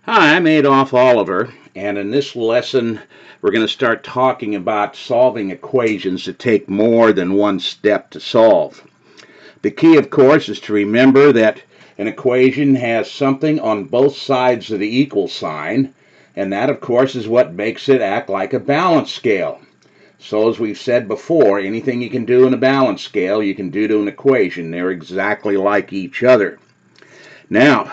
Hi, I'm Adolph Oliver, and in this lesson we're going to start talking about solving equations that take more than one step to solve. The key, of course, is to remember that an equation has something on both sides of the equal sign, and that, of course, is what makes it act like a balance scale. So as we've said before, anything you can do in a balance scale, you can do to an equation. They're exactly like each other. Now,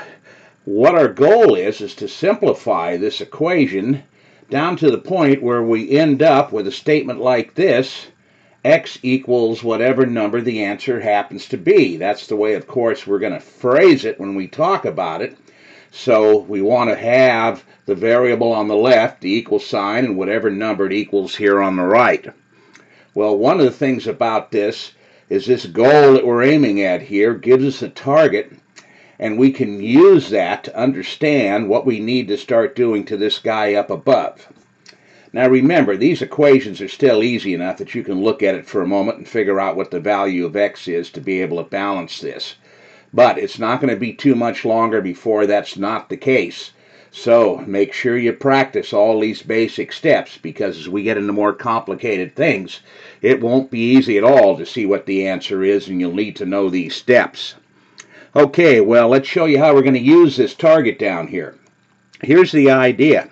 what our goal is to simplify this equation down to the point where we end up with a statement like this: x equals whatever number the answer happens to be. That's the way, of course, we're going to phrase it when we talk about it. So we want to have the variable on the left, the equal sign, and whatever number it equals here on the right. Well, one of the things about this is this goal that we're aiming at here gives us a target, and we can use that to understand what we need to start doing to this guy up above. Now remember, these equations are still easy enough that you can look at it for a moment and figure out what the value of x is to be able to balance this. But it's not going to be too much longer before that's not the case. So make sure you practice all these basic steps, because as we get into more complicated things, it won't be easy at all to see what the answer is, and you'll need to know these steps. Okay, well, let's show you how we're going to use this target down here. Here's the idea.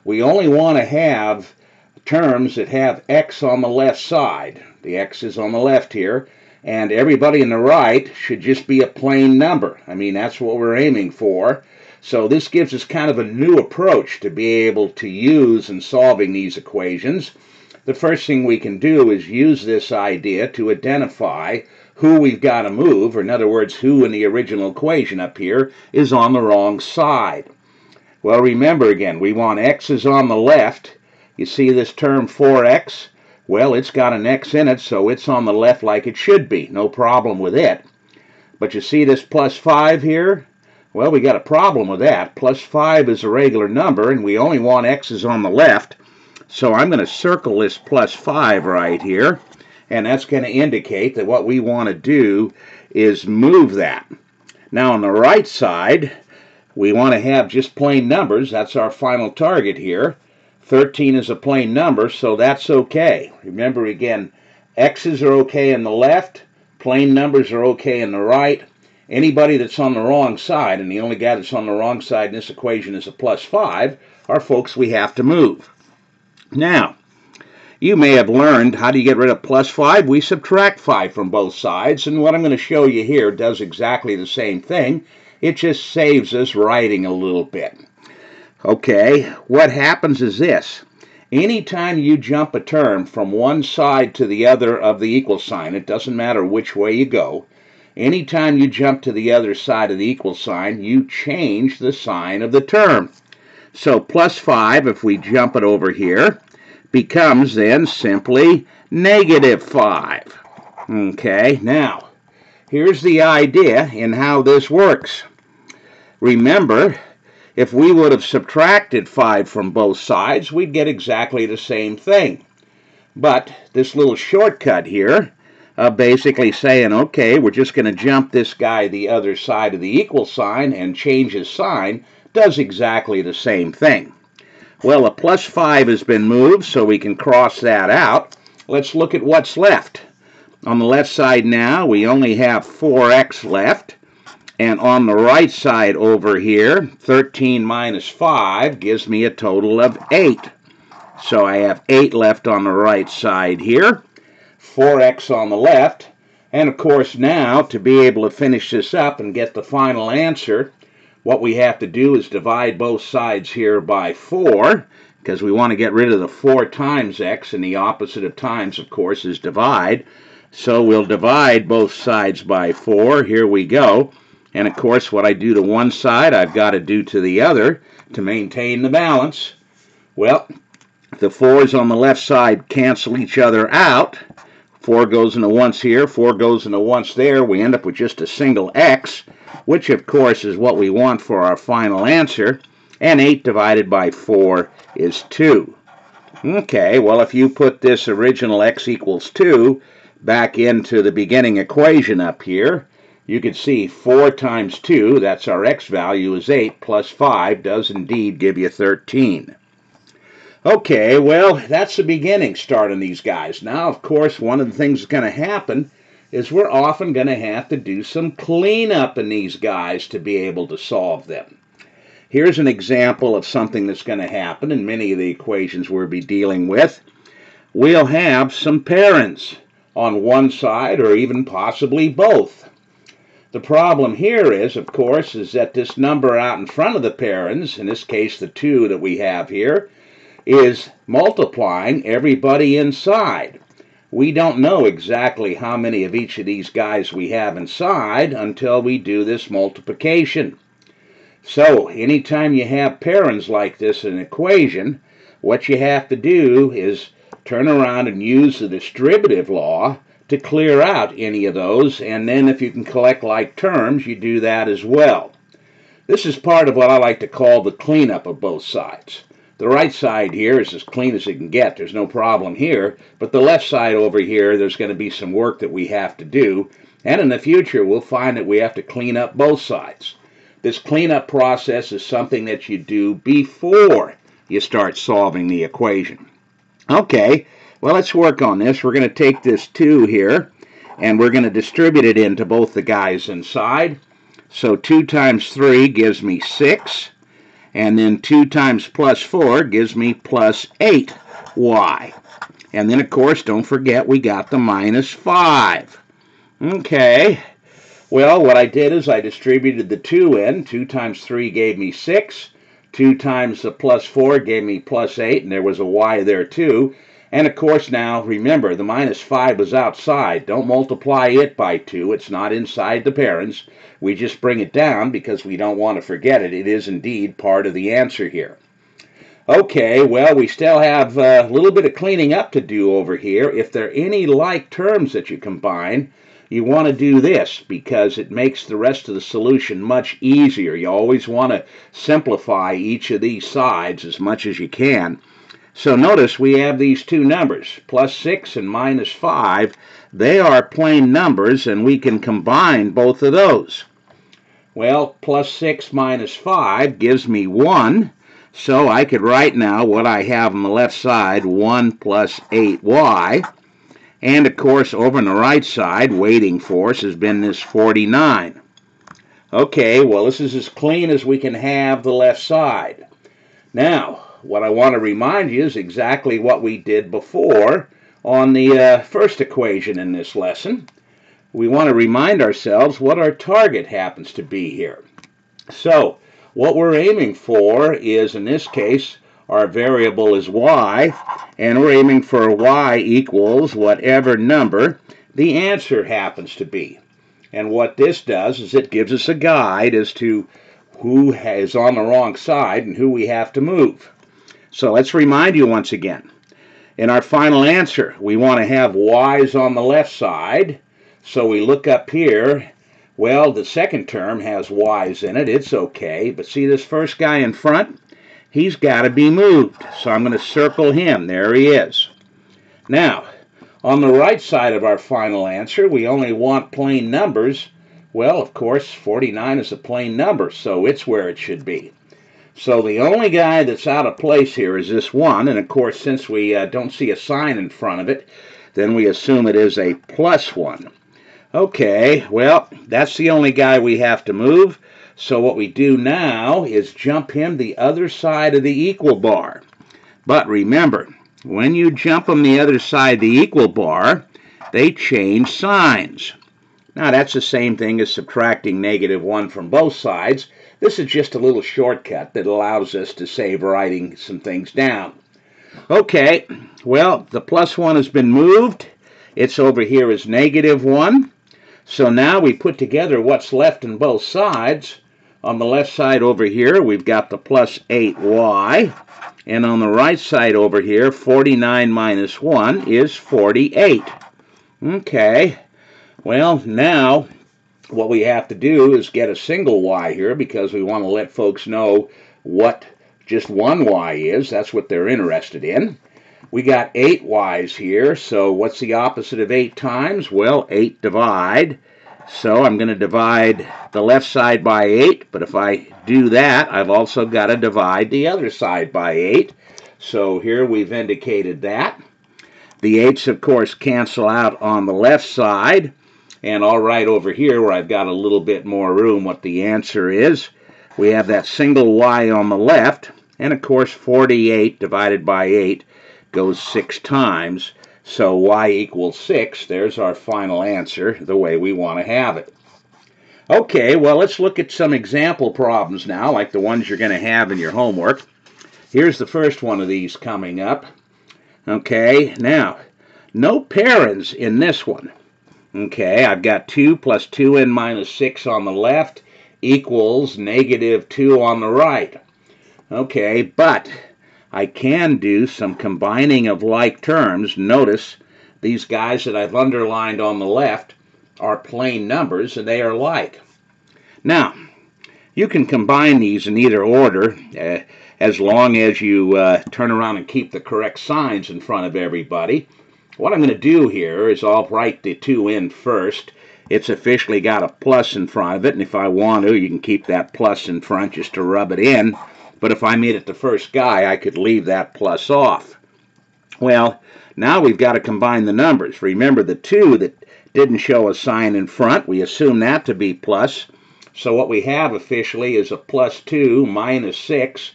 We only want to have terms that have x on the left side. The x is on the left here, and everybody on the right should just be a plain number. I mean, that's what we're aiming for. So this gives us kind of a new approach to be able to use in solving these equations. The first thing we can do is use this idea to identify who we've got to move, or in other words, who in the original equation up here is on the wrong side. Well, remember again, we want x is on the left. You see this term 4x? Well, it's got an x in it, so it's on the left like it should be. No problem with it. But you see this plus 5 here? Well, we got a problem with that. Plus 5 is a regular number, and we only want x's on the left. So I'm going to circle this plus 5 right here. And that's going to indicate that what we want to do is move that. Now on the right side, we want to have just plain numbers. That's our final target here. 13 is a plain number, so that's okay. Remember again, x's are okay on the left, plain numbers are okay on the right. Anybody that's on the wrong side, and the only guy that's on the wrong side in this equation is a plus 5, are folks we have to move. Now, you may have learned how do you get rid of plus 5? We subtract 5 from both sides, and what I'm going to show you here does exactly the same thing. It just saves us writing a little bit. Okay, what happens is this. Anytime you jump a term from one side to the other of the equal sign, it doesn't matter which way you go, anytime you jump to the other side of the equal sign, you change the sign of the term. So plus 5, if we jump it over here, becomes then simply negative 5. Okay, now, here's the idea in how this works. Remember, if we would have subtracted 5 from both sides, we'd get exactly the same thing. But this little shortcut here, basically saying, okay, we're just going to jump this guy the other side of the equal sign and change his sign, does exactly the same thing. Well, a plus 5 has been moved, so we can cross that out. Let's look at what's left. On the left side now, we only have 4x left. And on the right side over here, 13 minus 5 gives me a total of 8. So I have 8 left on the right side here, 4x on the left. And of course now, to be able to finish this up and get the final answer, what we have to do is divide both sides here by 4, because we want to get rid of the 4 times x, and the opposite of times, of course, is divide. So we'll divide both sides by 4. Here we go. And of course, what I do to one side, I've got to do to the other to maintain the balance. Well, the 4's on the left side cancel each other out. 4 goes into once here, 4 goes into once there. We end up with just a single x, which of course is what we want for our final answer. And 8 divided by 4 is 2. Okay, well, if you put this original x equals 2 back into the beginning equation up here, you can see 4 times 2, that's our x value, is 8, plus 5 does indeed give you 13. Okay, well, that's the beginning start on these guys. Now, of course, one of the things that's going to happen is we're often going to have to do some cleanup in these guys to be able to solve them. Here's an example of something that's going to happen in many of the equations we'll be dealing with. We'll have some parents on one side or even possibly both. The problem here is, of course, is that this number out in front of the parents, in this case the 2 that we have here, is multiplying everybody inside. We don't know exactly how many of each of these guys we have inside until we do this multiplication. So, anytime you have parents like this in an equation, what you have to do is turn around and use the distributive law to clear out any of those, and then if you can collect like terms, you do that as well. This is part of what I like to call the cleanup of both sides. The right side here is as clean as it can get. There's no problem here. But the left side over here, there's going to be some work that we have to do. And in the future, we'll find that we have to clean up both sides. This cleanup process is something that you do before you start solving the equation. Okay, well, let's work on this. We're going to take this 2 here, and we're going to distribute it into both the guys inside. So 2 times 3 gives me 6. And then 2 times plus 4 gives me plus 8y. And then, of course, don't forget we got the minus 5. Okay. Well, what I did is I distributed the 2 in. 2 times 3 gave me 6. 2 times the plus 4 gave me plus 8, and there was a y there too. And, of course, now, remember, the minus 5 was outside. Don't multiply it by 2. It's not inside the parents. We just bring it down because we don't want to forget it. It is indeed part of the answer here. Okay, well, we still have a little bit of cleaning up to do over here. If there are any like terms that you combine, you want to do this because it makes the rest of the solution much easier. You always want to simplify each of these sides as much as you can. So notice we have these 2 numbers, plus 6 and minus 5. They are plain numbers, and we can combine both of those. Well, plus 6 minus 5 gives me 1. So I could write now what I have on the left side, 1 plus 8y. And, of course, over on the right side, waiting for us has been this 49. Okay, well, this is as clean as we can have the left side. Now, what I want to remind you is exactly what we did before on the first equation in this lesson. We want to remind ourselves what our target happens to be here. So, what we're aiming for is, in this case, our variable is y, and we're aiming for y equals whatever number the answer happens to be. And what this does is it gives us a guide as to who is on the wrong side and who we have to move. So let's remind you once again. In our final answer, we want to have y's on the left side. So we look up here. Well, the second term has y's in it. It's okay. But see this first guy in front? He's got to be moved. So I'm going to circle him. There he is. Now, on the right side of our final answer, we only want plain numbers. Well, of course, 49 is a plain number, so it's where it should be. So the only guy that's out of place here is this 1, and of course, since we don't see a sign in front of it, then we assume it is a plus 1. Okay, well, that's the only guy we have to move. So what we do now is jump him the other side of the equal bar. But remember, when you jump them the other side of the equal bar, they change signs. Now that's the same thing as subtracting -1 from both sides. This is just a little shortcut that allows us to save writing some things down. Okay, well, the plus 1 has been moved. It's over here as -1. So now we put together what's left on both sides. On the left side over here, we've got the plus 8y. And on the right side over here, 49 minus 1 is 48. Okay, well, now what we have to do is get a single y here because we want to let folks know what just one y is. That's what they're interested in. We got 8 y's here, so what's the opposite of 8 times? Well, 8 divide. So I'm going to divide the left side by 8, but if I do that, I've also got to divide the other side by 8. So here we've indicated that. The 8's, of course, cancel out on the left side. And I'll write over here where I've got a little bit more room what the answer is. We have that single y on the left. And, of course, 48 divided by 8 goes 6 times. So y equals 6. There's our final answer, the way we want to have it. Okay, well, let's look at some example problems now, like the ones you're going to have in your homework. Here's the first one of these coming up. Okay, now, no parens in this one. Okay, I've got 2 plus 2n minus 6 on the left equals negative 2 on the right. Okay, but I can do some combining of like terms. Notice these guys that I've underlined on the left are plain numbers and they are like. Now, you can combine these in either order as long as you turn around and keep the correct signs in front of everybody. What I'm going to do here is I'll write the 2n first. It's officially got a plus in front of it, and if I want to, you can keep that plus in front just to rub it in. But if I made it the first guy, I could leave that plus off. Well, now we've got to combine the numbers. Remember the 2 that didn't show a sign in front, we assume that to be plus. So what we have officially is a plus 2 minus 6.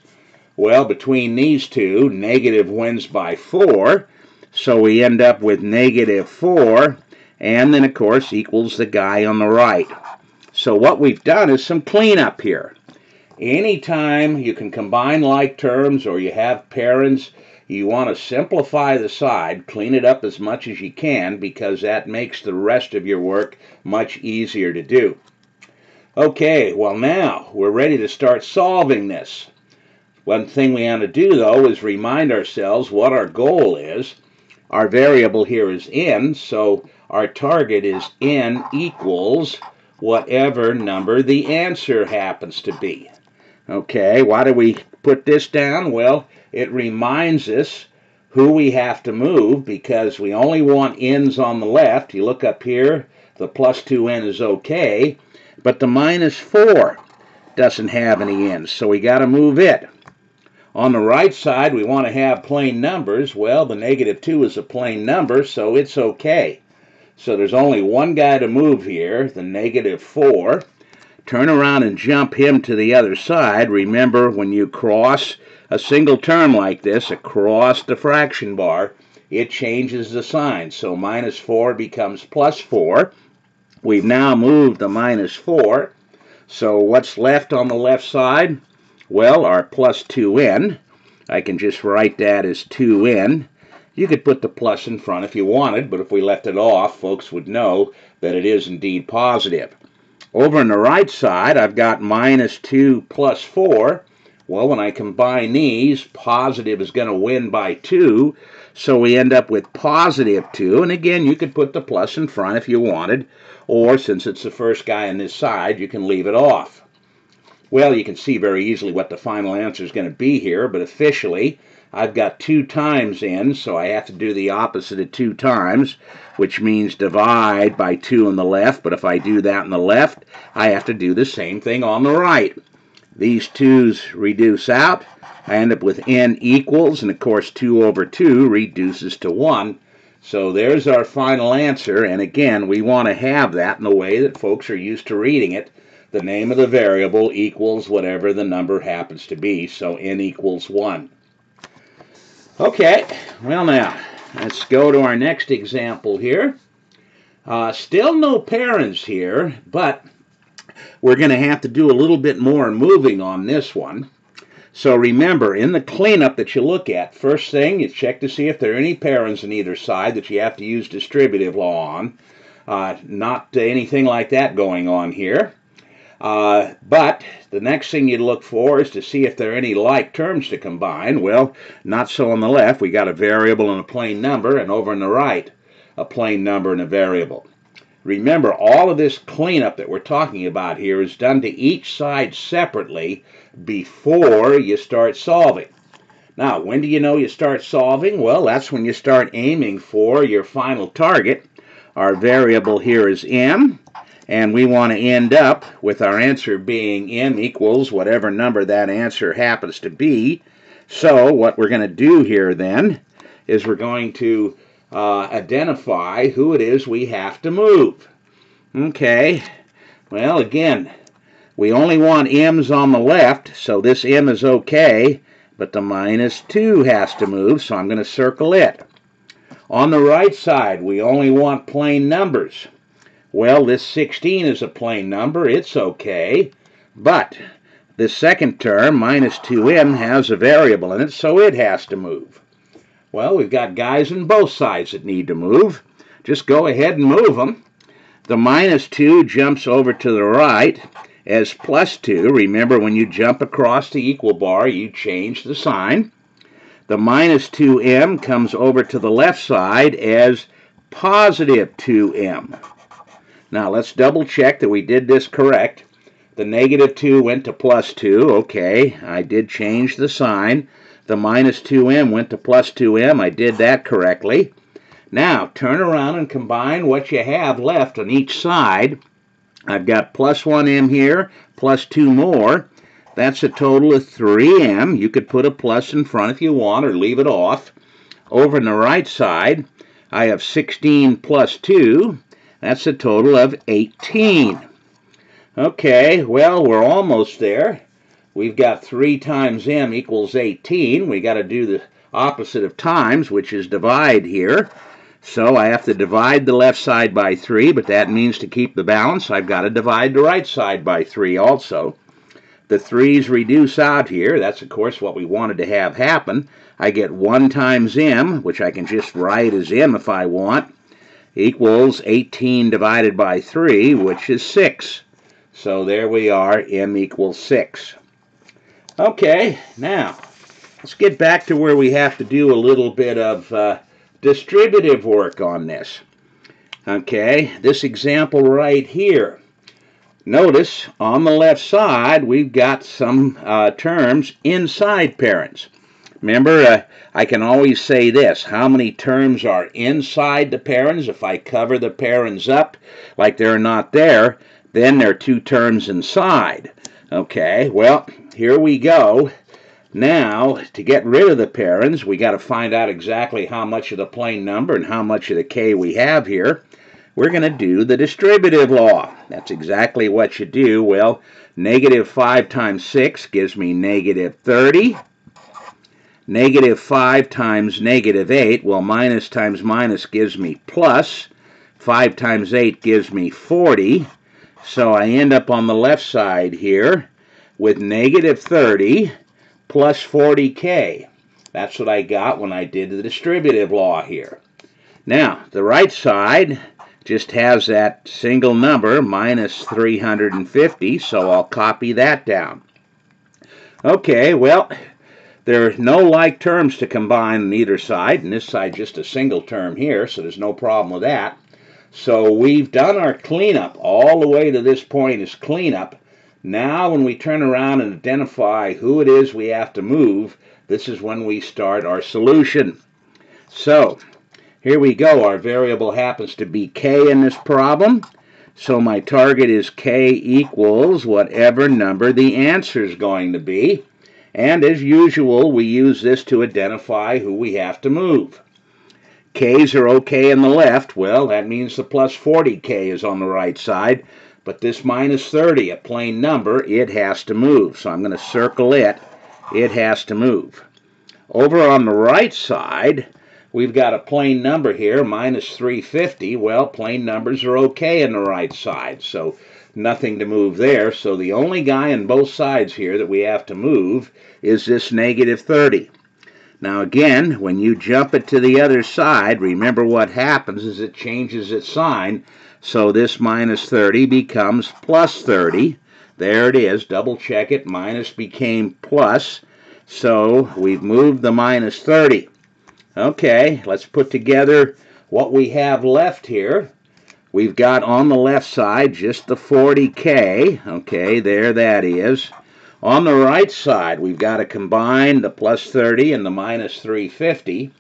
Well, between these two, negative wins by 4. So we end up with negative 4, and then, of course, equals the guy on the right. So what we've done is some cleanup here. Anytime you can combine like terms or you have parens, you want to simplify the side, clean it up as much as you can, because that makes the rest of your work much easier to do. Okay, well now we're ready to start solving this. One thing we want to do, though, is remind ourselves what our goal is. Our variable here is n, so our target is n equals whatever number the answer happens to be. Okay, why do we put this down? Well, it reminds us who we have to move because we only want n's on the left. You look up here, the plus 2n is okay, but the minus 4 doesn't have any n's, so we got to move it. On the right side, we want to have plain numbers. Well, the negative 2 is a plain number, so it's okay. So there's only one guy to move here, the negative 4. Turn around and jump him to the other side. Remember, when you cross a single term like this across the fraction bar, it changes the sign. So minus 4 becomes plus 4. We've now moved the minus 4. So what's left on the left side? Well, our plus 2n. I can just write that as 2n. You could put the plus in front if you wanted, but if we left it off, folks would know that it is indeed positive. Over on the right side, I've got minus 2 plus 4. Well, when I combine these, positive is going to win by 2, so we end up with positive 2. And again, you could put the plus in front if you wanted, or since it's the first guy on this side, you can leave it off. Well, you can see very easily what the final answer is going to be here, but officially, I've got 2 times n, so I have to do the opposite of 2 times, which means divide by 2 on the left, but if I do that on the left, I have to do the same thing on the right. These 2's reduce out. I end up with n equals, and of course 2 over 2 reduces to 1. So there's our final answer, and again, we want to have that in the way that folks are used to reading it. The name of the variable equals whatever the number happens to be, so n equals 1. Okay, well now, let's go to our next example here. Still no parens here, but we're going to have to do a little bit more moving on this one. So remember, in the cleanup that you look at, first thing, you check to see if there are any parens on either side that you have to use distributive law on. Not anything like that going on here. But the next thing you'd look for is to see if there are any like terms to combine. Well, not so on the left. We got a variable and a plain number, and over on the right, a plain number and a variable. Remember, all of this cleanup that we're talking about here is done to each side separately before you start solving. Now, when do you know you start solving? Well, that's when you start aiming for your final target. Our variable here is m. And we want to end up with our answer being m equals whatever number that answer happens to be. So what we're going to do here then is we're going to identify who it is we have to move. Okay, well again, we only want m's on the left, so this m is okay, but the minus 2 has to move, so I'm going to circle it. On the right side, we only want plain numbers. Well, this 16 is a plain number, it's okay, but this second term, minus 2m, has a variable in it, so it has to move. Well, we've got guys on both sides that need to move. Just go ahead and move them. The minus 2 jumps over to the right as plus 2. Remember, when you jump across the equal bar, you change the sign. The minus 2m comes over to the left side as positive 2m. Now, let's double check that we did this correct. The negative 2 went to plus 2. Okay, I did change the sign. The minus 2m went to plus 2m. I did that correctly. Now, turn around and combine what you have left on each side. I've got plus 1m here, plus 2 more. That's a total of 3m. You could put a plus in front if you want, or leave it off. Over on the right side, I have 16 plus 2. That's a total of 18. Okay, well, we're almost there. We've got 3 times m equals 18. We got to do the opposite of times, which is divide here. So I have to divide the left side by 3, but that means to keep the balance, I've got to divide the right side by 3 also. The 3's reduce out here. That's, of course, what we wanted to have happen. I get 1 times m, which I can just write as m if I want, equals 18 divided by 3, which is 6. So there we are, m equals 6. Okay, now, let's get back to where we have to do a little bit of distributive work on this. Okay, this example right here. Notice on the left side we've got some terms inside parens. Remember, I can always say this: how many terms are inside the parens? If I cover the parens up like they're not there, then there are 2 terms inside. Okay, well, here we go. Now, to get rid of the parens, we got to find out exactly how much of the plain number and how much of the k we have here. We're going to do the distributive law. That's exactly what you do. Well, negative 5 times 6 gives me negative 30. Negative 5 times negative 8, well, minus times minus gives me plus. 5 times 8 gives me 40. So I end up on the left side here with negative 30 plus 40k. That's what I got when I did the distributive law here. Now, the right side just has that single number, minus 350, so I'll copy that down. Okay, well, there are no like terms to combine on either side, and this side just a single term here, so there's no problem with that. So we've done our cleanup. All the way to this point is cleanup. Now when we turn around and identify who it is we have to move, this is when we start our solution. So here we go. Our variable happens to be k in this problem. So my target is k equals whatever number the answer is going to be. And as usual, we use this to identify who we have to move. K's are okay on the left. Well, that means the plus 40k is on the right side. But this minus 30, a plain number, it has to move. So I'm going to circle it. It has to move. Over on the right side, we've got a plain number here, minus 350. Well, plain numbers are okay on the right side, so nothing to move there. So the only guy on both sides here that we have to move is this negative 30. Now again, when you jump it to the other side, remember what happens is it changes its sign. So this minus 30 becomes plus 30. There it is. Double check it. Minus became plus. So we've moved the minus 30. Okay, let's put together what we have left here. We've got on the left side just the 40k. Okay, there that is. On the right side, we've got to combine the plus 30 and the minus 350.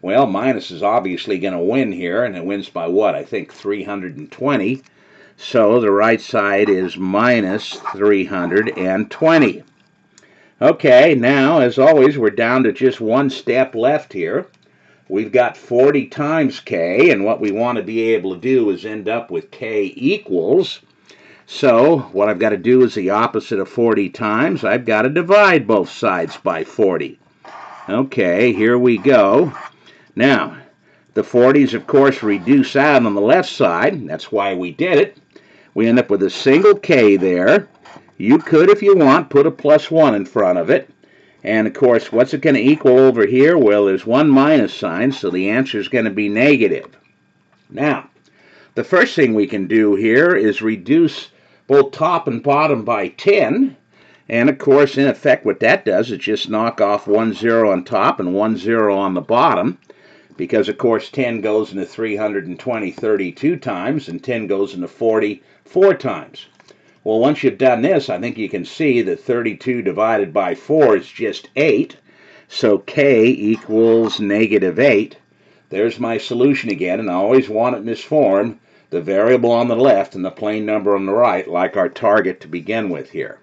Well, minus is obviously going to win here, and it wins by what? I think 320. So the right side is minus 320. Okay, now, as always, we're down to just one step left here. We've got 40 times k, and what we want to be able to do is end up with k equals. So what I've got to do is the opposite of 40 times. I've got to divide both sides by 40. Okay, here we go. Now, the 40s, of course, reduce out on the left side. That's why we did it. We end up with a single k there. You could, if you want, put a plus 1 in front of it. And, of course, what's it going to equal over here? Well, there's one minus sign, so the answer is going to be negative. Now, the first thing we can do here is reduce both top and bottom by 10. And, of course, in effect, what that does is just knock off 1 0 on top and 1 0 on the bottom. Because, of course, 10 goes into 320 32 times, and 10 goes into 40 4 times. Well, once you've done this, I think you can see that 32 divided by 4 is just 8. So k equals negative 8. There's my solution again, and I always want it in this form. The variable on the left and the plain number on the right, like our target to begin with here.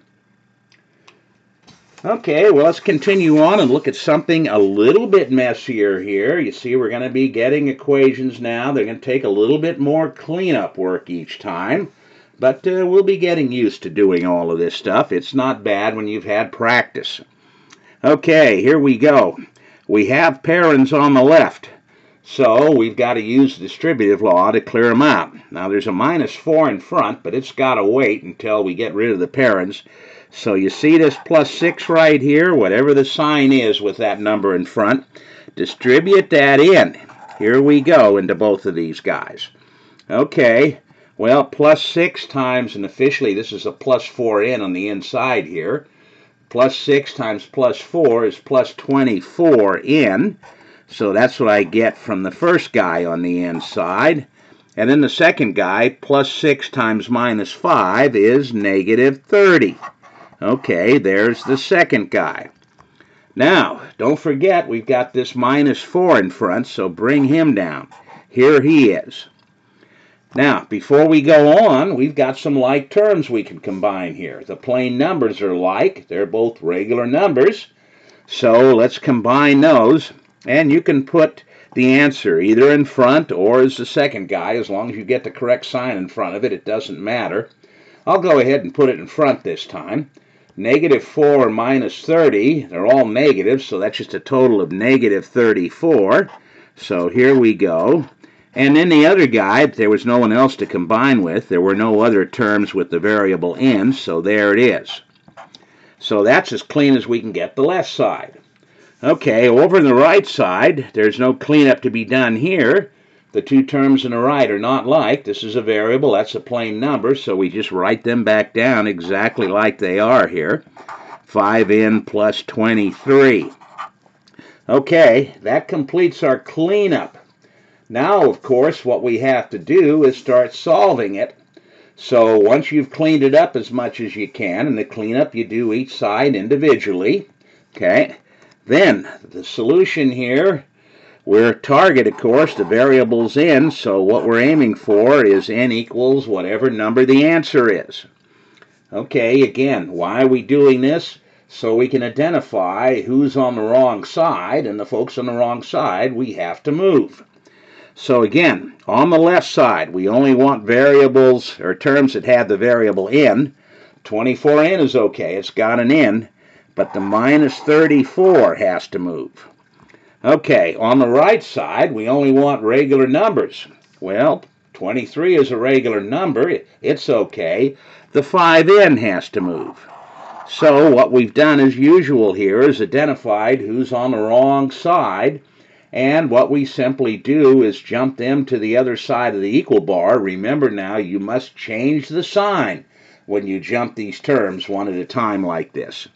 Okay, well, let's continue on and look at something a little bit messier here. You see, we're going to be getting equations now. They're going to take a little bit more cleanup work each time. But we'll be getting used to doing all of this stuff. It's not bad when you've had practice. Okay, here we go. We have parens on the left. So we've got to use the distributive law to clear them out. Now there's a minus 4 in front, but it's got to wait until we get rid of the parens. So you see this plus 6 right here, whatever the sign is with that number in front, distribute that in. Here we go into both of these guys. Okay. Well, plus 6 times, and officially this is a plus 4n on the inside here. Plus 6 times plus 4 is plus 24n. So that's what I get from the first guy on the inside. And then the second guy, plus 6 times minus 5 is negative 30. Okay, there's the second guy. Now, don't forget we've got this minus 4 in front, so bring him down. Here he is. Now, before we go on, we've got some like terms we can combine here. The plain numbers are like. They're both regular numbers. So let's combine those. And you can put the answer either in front or as the second guy. As long as you get the correct sign in front of it, it doesn't matter. I'll go ahead and put it in front this time. Negative 4 minus 30, they're all negative, so that's just a total of negative 34. So here we go. And then the other guy, there was no one else to combine with. There were no other terms with the variable n, so there it is. So that's as clean as we can get the left side. Okay, over on the right side, there's no cleanup to be done here. The two terms on the right are not like. This is a variable, that's a plain number, so we just write them back down exactly like they are here. 5n plus 23. Okay, that completes our cleanup. Now, of course, what we have to do is start solving it. So once you've cleaned it up as much as you can, and the cleanup you do each side individually, okay, then the solution here, we're target, of course, the variable's n, so what we're aiming for is n equals whatever number the answer is. Okay, again, why are we doing this? So we can identify who's on the wrong side, and the folks on the wrong side we have to move. So again, on the left side, we only want variables or terms that have the variable n. 24n is okay, it's got an n, but the minus 34 has to move. Okay, on the right side, we only want regular numbers. Well, 23 is a regular number, it's okay. The 5n has to move. So what we've done as usual here is identified who's on the wrong side. And what we simply do is jump them to the other side of the equal bar. Remember now, you must change the sign when you jump these terms one at a time like this.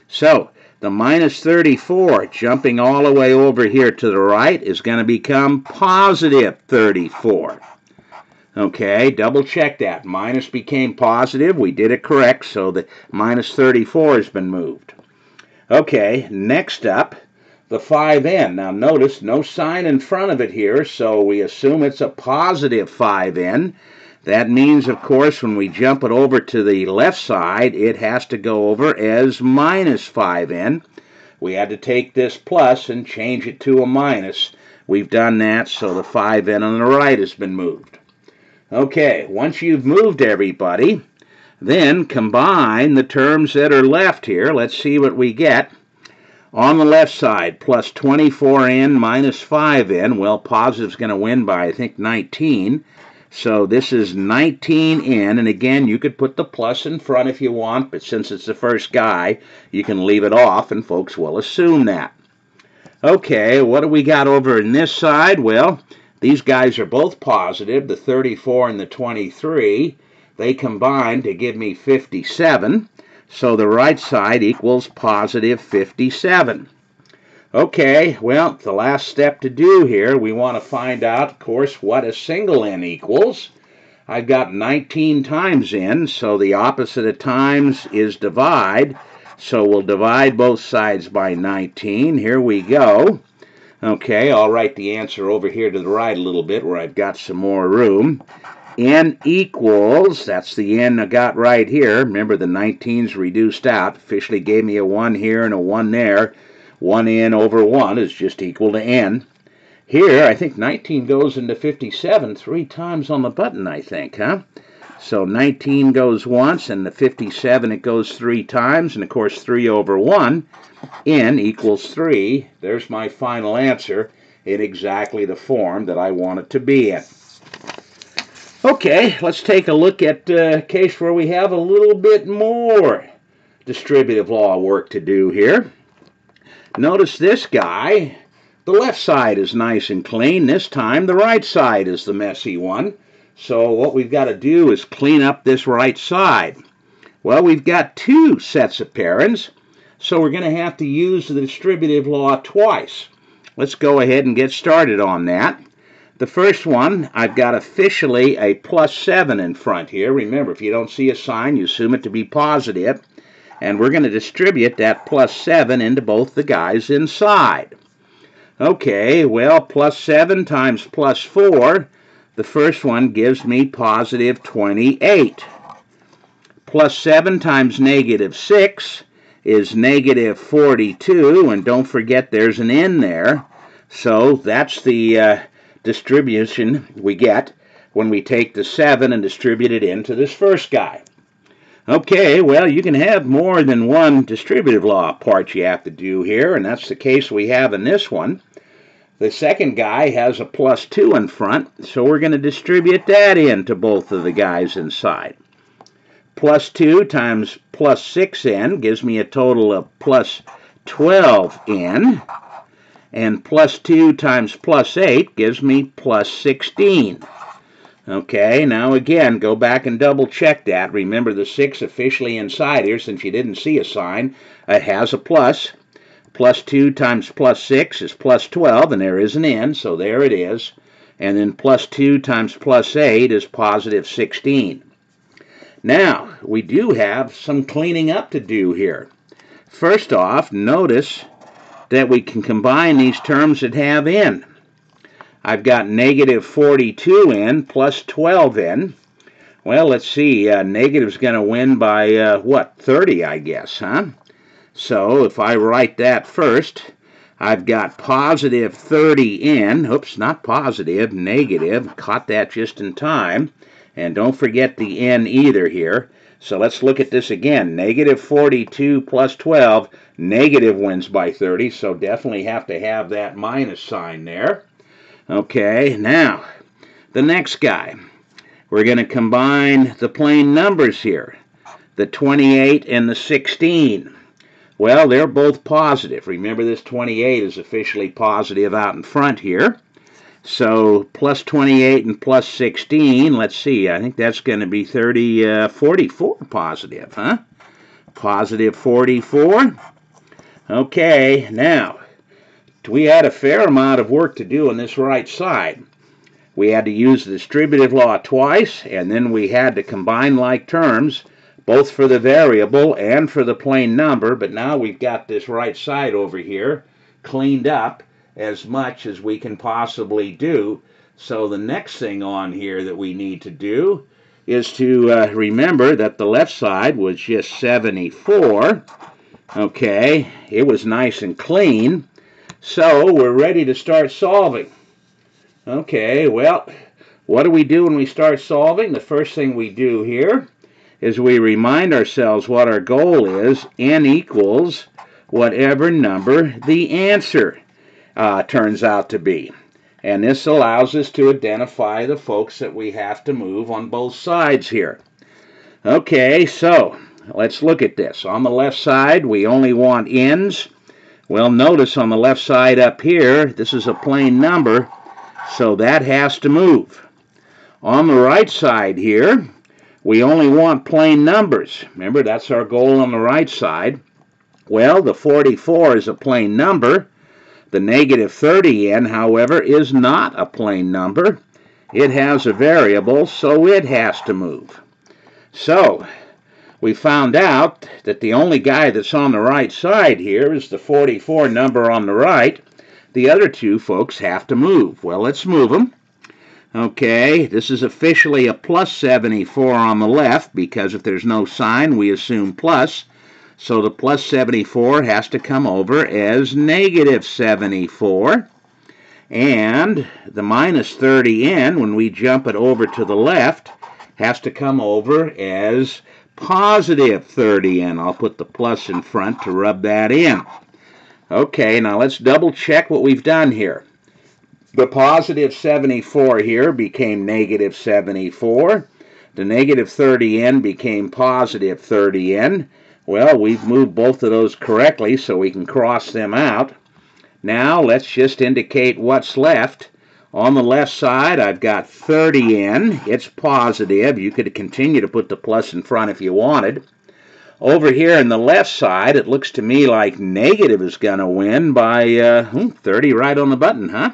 So, the minus 34, jumping all the way over here to the right, is going to become positive 34. Okay, double check that. Minus became positive. We did it correct, so the minus 34 has been moved. Okay, next up, the 5n. Now notice, no sign in front of it here, so we assume it's a positive 5n. That means, of course, when we jump it over to the left side, it has to go over as minus 5n. We had to take this plus and change it to a minus. We've done that, so the 5n on the right has been moved. Okay, once you've moved everybody, then combine the terms that are left here. Let's see what we get. On the left side, plus 24n minus 5n. Well, positive's going to win by, I think, 19. So this is 19n, and again, you could put the plus in front if you want, but since it's the first guy, you can leave it off, and folks will assume that. Okay, what do we got over in this side? Well, these guys are both positive, the 34 and the 23. They combine to give me 57, so the right side equals positive 57. Okay, well, the last step to do here, we want to find out, of course, what a single n equals. I've got 19 times n, so the opposite of times is divide. So we'll divide both sides by 19. Here we go. Okay, I'll write the answer over here to the right a little bit where I've got some more room. N equals, that's the n I got right here. Remember, the 19's reduced out. Officially gave me a 1 here and a 1 there. 1n over 1 is just equal to n. Here, I think 19 goes into 57 3 times on the button, I think, huh? So 19 goes once, and the 57, it goes 3 times, and of course 3 over 1, n equals 3. There's my final answer in exactly the form that I want it to be in. Okay, let's take a look at a case where we have a little bit more distributive law work to do here. Notice this guy, the left side is nice and clean. This time the right side is the messy one. So what we've got to do is clean up this right side. Well, we've got 2 sets of parens, so we're going to have to use the distributive law twice. Let's go ahead and get started on that. The first one, I've got officially a plus 7 in front here. Remember, if you don't see a sign, you assume it to be positive. And we're going to distribute that plus 7 into both the guys inside. Okay, well, plus 7 times plus 4, the first one gives me positive 28. Plus 7 times negative 6 is negative 42, and don't forget there's an n there. So that's the distribution we get when we take the 7 and distribute it into this first guy. Okay, well, you can have more than one distributive law part you have to do here, and that's the case we have in this one. The second guy has a plus 2 in front, so we're going to distribute that into both of the guys inside. Plus 2 times plus 6n gives me a total of plus 12n, and plus 2 times plus 8 gives me plus 16. Okay, now again, go back and double check that. Remember, the 6 officially inside here, since you didn't see a sign, it has a plus. Plus 2 times plus 6 is plus 12, and there is an n, so there it is. And then plus 2 times plus 8 is positive 16. Now, we do have some cleaning up to do here. First off, notice that we can combine these terms that have n. I've got negative 42n plus 12n. Well, let's see. Negative's going to win by, what, 30, I guess, huh? So if I write that first, I've got positive 30n. Oops, not positive, negative. Caught that just in time. And don't forget the n either here. So let's look at this again. Negative 42 plus 12. Negative wins by 30, so definitely have to have that minus sign there. Okay, now, the next guy. We're going to combine the plain numbers here, the 28 and the 16. Well, they're both positive. Remember, this 28 is officially positive out in front here. So, plus 28 and plus 16, let's see, I think that's going to be 44 positive, huh? Positive 44. Okay, now, we had a fair amount of work to do on this right side. We had to use the distributive law twice, and then we had to combine like terms, both for the variable and for the plain number, but now we've got this right side over here cleaned up as much as we can possibly do So the next thing on here that we need to do is to remember that the left side was just 74. Okay, it was nice and clean. So we're ready to start solving. Okay, well, what do we do when we start solving? The first thing we do here is we remind ourselves what our goal is. N equals whatever number the answer turns out to be. And this allows us to identify the folks that we have to move on both sides here. Okay, so let's look at this. On the left side, we only want n's. Well, notice on the left side up here, this is a plain number, so that has to move. On the right side here, we only want plain numbers. Remember, that's our goal on the right side. Well, the 44 is a plain number. The negative 30n, however, is not a plain number. It has a variable, so it has to move. So, we found out that the only guy that's on the right side here is the 44 number on the right. The other two folks have to move. Well, let's move them. Okay, this is officially a plus 74 on the left because if there's no sign, we assume plus. So the plus 74 has to come over as negative 74. And the minus 30n, when we jump it over to the left, has to come over as positive 30n. I'll put the plus in front to rub that in. Okay, now let's double check what we've done here. The positive 74 here became negative 74. The negative 30n became positive 30n. Well, we've moved both of those correctly, so we can cross them out. Now, let's just indicate what's left. On the left side, I've got 30n. It's positive. You could continue to put the plus in front if you wanted. Over here on the left side, it looks to me like negative is going to win by 30 right on the button, huh?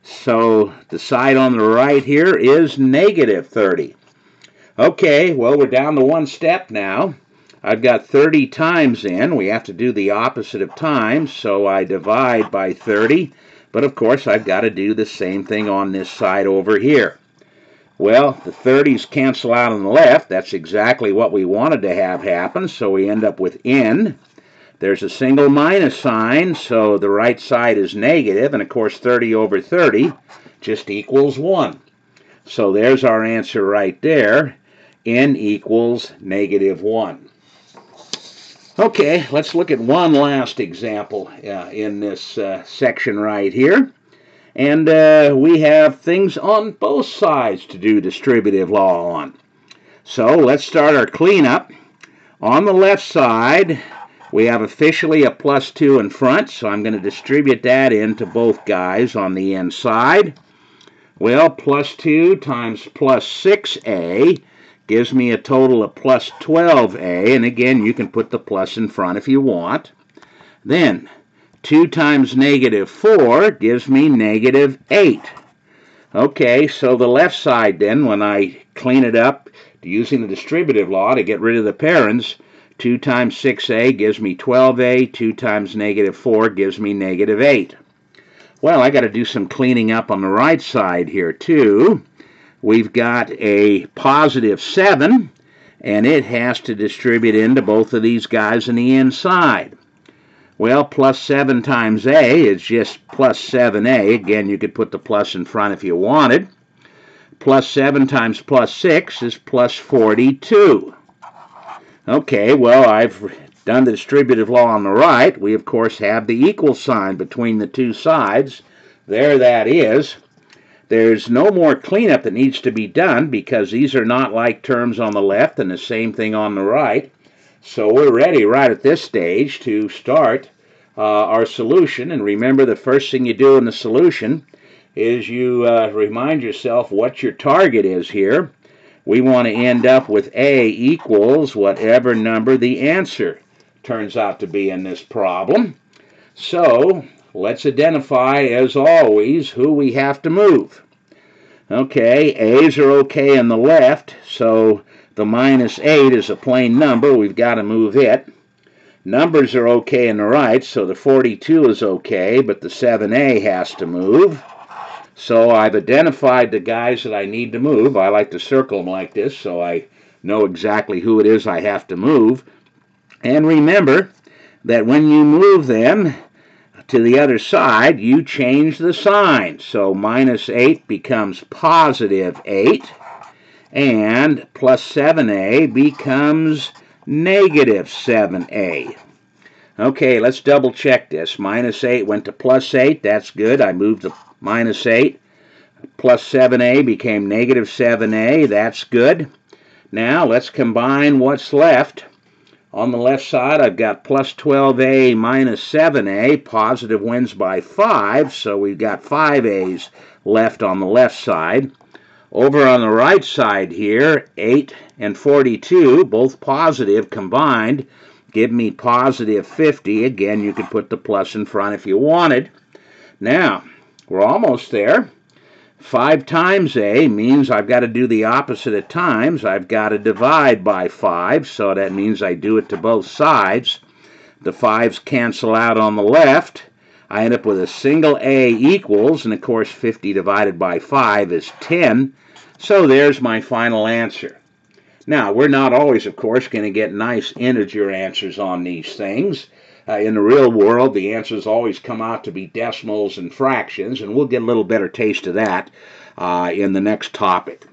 So the side on the right here is negative 30. Okay, well, we're down to one step now. I've got 30 times in. We have to do the opposite of times, so I divide by 30. But, of course, I've got to do the same thing on this side over here. Well, the 30s cancel out on the left. That's exactly what we wanted to have happen, so we end up with n. There's a single minus sign, so the right side is negative, and, of course, 30 over 30 just equals 1. So there's our answer right there. N equals negative 1. Okay, let's look at one last example in this section right here. And we have things on both sides to do distributive law on. So let's start our cleanup. On the left side, we have officially a plus 2 in front, so I'm going to distribute that into both guys on the inside. Well, plus 2 times plus 6a gives me a total of plus 12a, and again, you can put the plus in front if you want. Then, 2 times negative 4 gives me negative 8. Okay, so the left side then, when I clean it up using the distributive law to get rid of the parens, 2 times 6a gives me 12a, 2 times negative 4 gives me negative 8. Well, I got to do some cleaning up on the right side here too. We've got a positive 7, and it has to distribute into both of these guys on the inside. Well, plus 7 times a is just plus 7a. Again, you could put the plus in front if you wanted. Plus 7 times plus 6 is plus 42. Okay, well, I've done the distributive law on the right. We, of course, have the equal sign between the two sides. There that is. There's no more cleanup that needs to be done because these are not like terms on the left and the same thing on the right. So we're ready right at this stage to start our solution. And remember, the first thing you do in the solution is you remind yourself what your target is here. We want to end up with a equals whatever number the answer turns out to be in this problem. So let's identify, as always, who we have to move. Okay, a's are okay on the left, so the minus 8 is a plain number. We've got to move it. Numbers are okay on the right, so the 42 is okay, but the 7a has to move. So I've identified the guys that I need to move. I like to circle them like this so I know exactly who it is I have to move. And remember that when you move them to the other side, you change the sign. So minus 8 becomes positive 8, and plus 7a becomes negative 7a. Okay, let's double check this. Minus 8 went to plus 8. That's good. I moved the minus 8. Plus 7a became negative 7a. That's good. Now let's combine what's left. On the left side, I've got plus 12a minus 7a. Positive wins by 5, so we've got 5a's left on the left side. Over on the right side here, 8 and 42, both positive combined, give me positive 50. Again, you could put the plus in front if you wanted. Now, we're almost there. 5 times a means I've got to do the opposite of times. I've got to divide by 5, so that means I do it to both sides. The 5's cancel out on the left. I end up with a single a equals, and of course 50 divided by 5 is 10. So there's my final answer. Now, we're not always, of course, going to get nice integer answers on these things. In the real world, the answers always come out to be decimals and fractions, and we'll get a little better taste of that in the next topic.